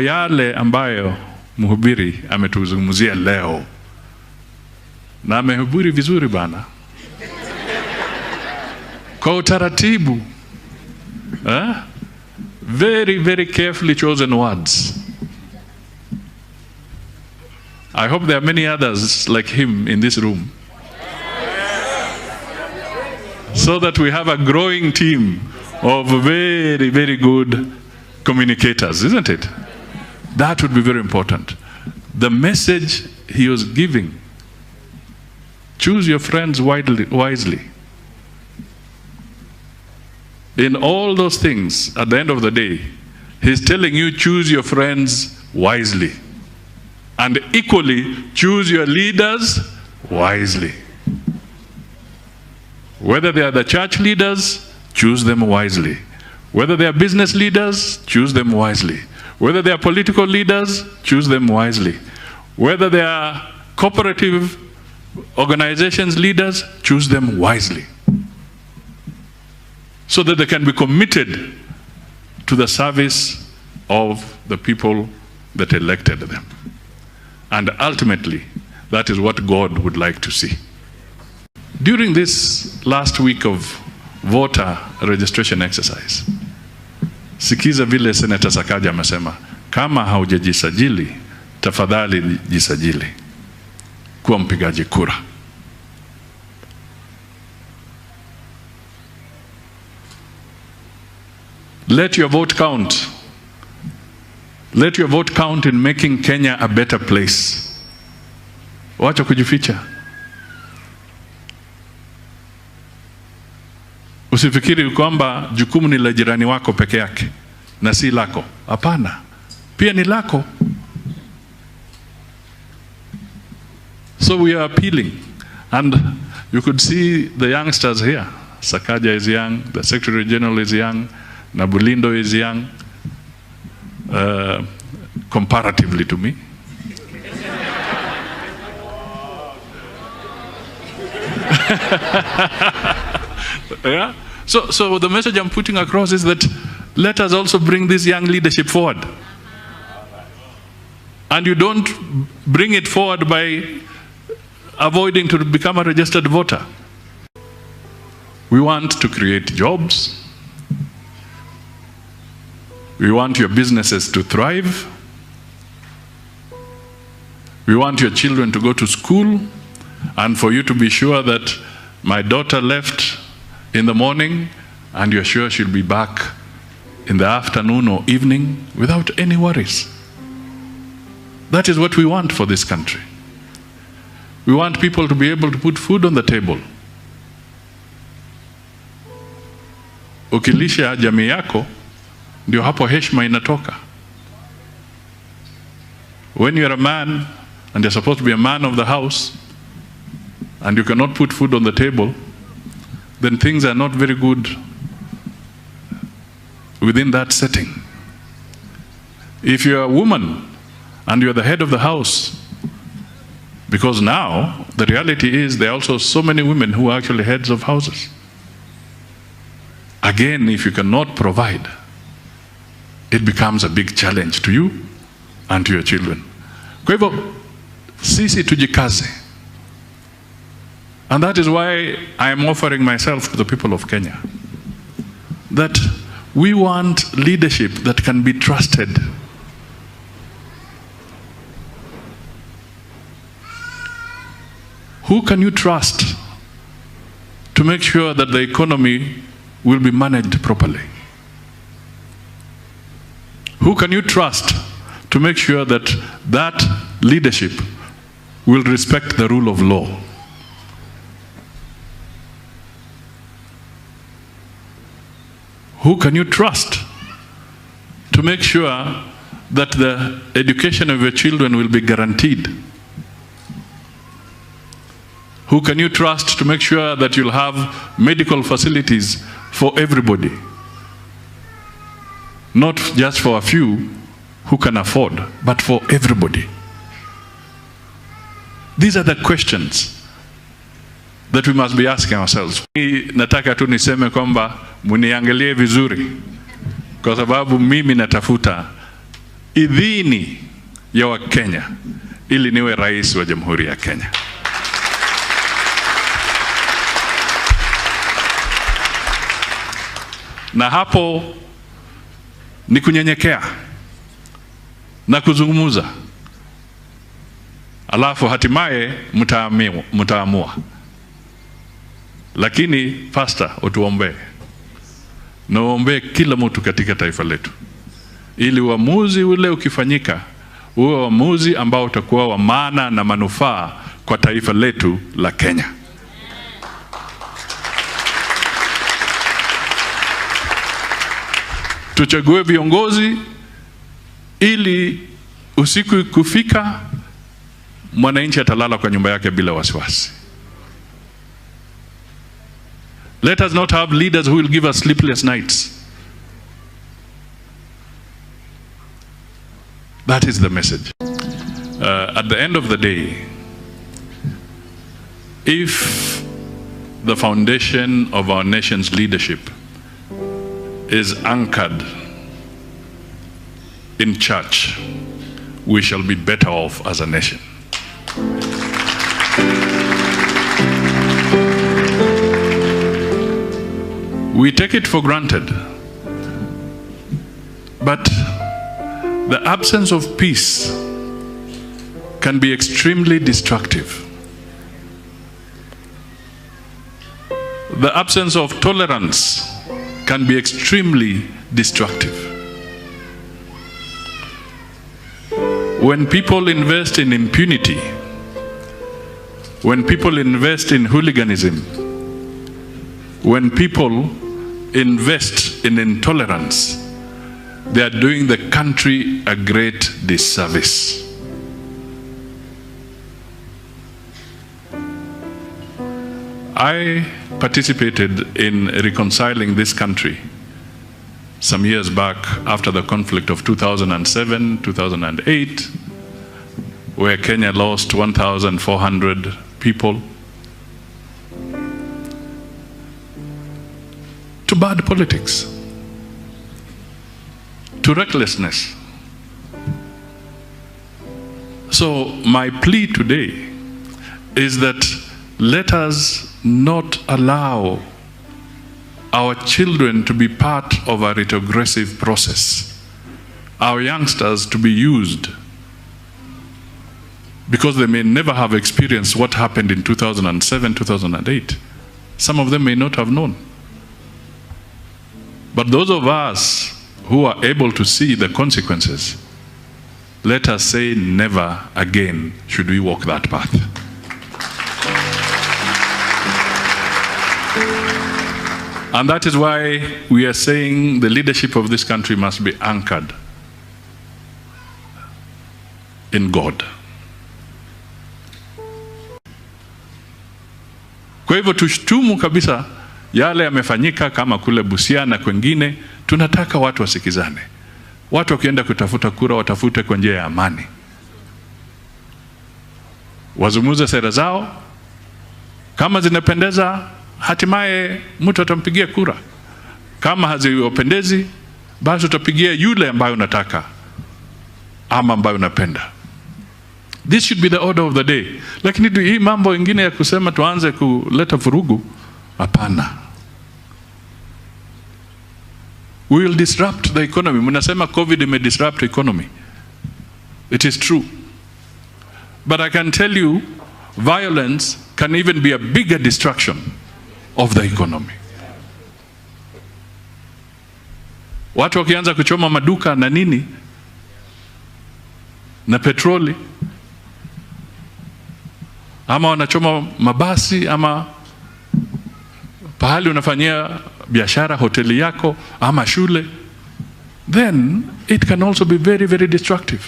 kwa yale ambayo mhubiri ametuzungumzia leo. Na amehubiri vizuri bana. Kwa utaratibu. Very, very carefully chosen words. I hope there are many others like him in this room. So that we have a growing team of very, very good communicators, isn't it? That would be very important. The message he was giving, choose your friends wisely. In all those things, at the end of the day, he's telling you choose your friends wisely. And equally, choose your leaders wisely. Whether they are the church leaders, choose them wisely. Whether they are business leaders, choose them wisely. Whether they are political leaders, choose them wisely. Whether they are cooperative organizations leaders, choose them wisely. So that they can be committed to the service of the people that elected them. And ultimately, that is what God would like to see. During this last week of voter registration exercise, sikiza vile Senator Sakaja amesema, kama haujajisajili, tafadhali jisajili kuwa mpigaji kura. Let your vote count. Let your vote count in making Kenya a better place. Wacha kujificha. Usifikiri kwamba jukumu ni la jirani wako peke yake na si lako. Hapana. Pia ni lako. So we are appealing, and you could see the youngsters here. Sakaja is young, the Secretary General is young, Nabulindo is young, comparatively to me. Yeah? So the message I'm putting across is that let us also bring this young leadership forward. And you don't bring it forward by avoiding to become a registered voter. We want to create jobs. We want your businesses to thrive. We want your children to go to school, and for you to be sure that my daughter left in the morning and you're sure she'll be back in the afternoon or evening without any worries. That is what we want for this country. We want people to be able to put food on the table. Ukilisha jamii yako, ndio hapo heshima inatoka. When you're a man and you're supposed to be a man of the house and you cannot put food on the table, then things are not very good within that setting. If you're a woman and you're the head of the house, because now the reality is there are also so many women who are actually heads of houses. Again, if you cannot provide, it becomes a big challenge to you and to your children. Kwa hivyo, sisi tujikaze. And that is why I am offering myself to the people of Kenya. That we want leadership that can be trusted. Who can you trust to make sure that the economy will be managed properly? Who can you trust to make sure that that leadership will respect the rule of law? Who can you trust to make sure that the education of your children will be guaranteed? Who can you trust to make sure that you'll have medical facilities for everybody? Not just for a few who can afford, but for everybody. These are the questions that we must be asking ourselves. Nataka tu niseme kwamba muniangalie vizuri, kwa sababu mimi natafuta idhini ya Wakenya ili niwe rais wa Jamhuri ya Kenya. Na hapo ni kunyenyekea na kuzungumza, alafu hatimaye mtaamua. Lakini pastor, utuombee na uombee kila mtu katika taifa letu, ili uamuzi ule ukifanyika uwe uamuzi ambao utakuwa wa maana na manufaa kwa taifa letu la Kenya. Tuchague viongozi ili usiku kufika mwananchi atalala kwa nyumba yake bila wasiwasi. Let us not have leaders who will give us sleepless nights. That is the message. At the end of the day, if the foundation of our nation's leadership is anchored in church, we shall be better off as a nation. We take it for granted, but the absence of peace can be extremely destructive. The absence of tolerance can be extremely destructive. When people invest in impunity, when people invest in hooliganism, when people invest in intolerance, they are doing the country a great disservice. I participated in reconciling this country some years back after the conflict of 2007, 2008, where Kenya lost 1,400 people to bad politics, to recklessness. So my plea today is that let us not allow our children to be part of a retrogressive process, our youngsters to be used, because they may never have experienced what happened in 2007, 2008. Some of them may not have known. But those of us who are able to see the consequences, let us say never again should we walk that path. And that is why we are saying the leadership of this country must be anchored in God. Kwa hivyo tushtumu kabisa yale yamefanyika kama kule Busia na kwengine. Tunataka watu wasikizane. Watu wakienda kutafuta kura watafute kwa njia ya amani. Wazungumze sera zao. Kama zinapendeza, hatimaye mtu atampigia kura. Kama haziwapendezi, basi utapigia yule ambaye unataka ama ambaye unapenda. This should be the order of the day. Lakini hii mambo ingine ya kusema tuanze kuleta vurugu, hapana. We will disrupt the economy. Mnasema COVID may disrupt the economy. It is true. But I can tell you, violence can even be a bigger destruction of the economy. Watu wakianza kuchoma maduka na nini na petroli, ama wanachoma mabasi, ama pahali unafanyia biashara, hoteli yako ama shule, then it can also be very, very destructive.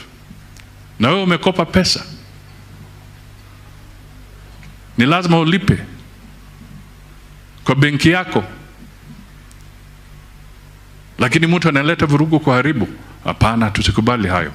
Na wewe umekopa pesa, ni lazima ulipe kwa benki yako, lakini mtu analeta vurugu kuharibu. Hapana, tusikubali hayo.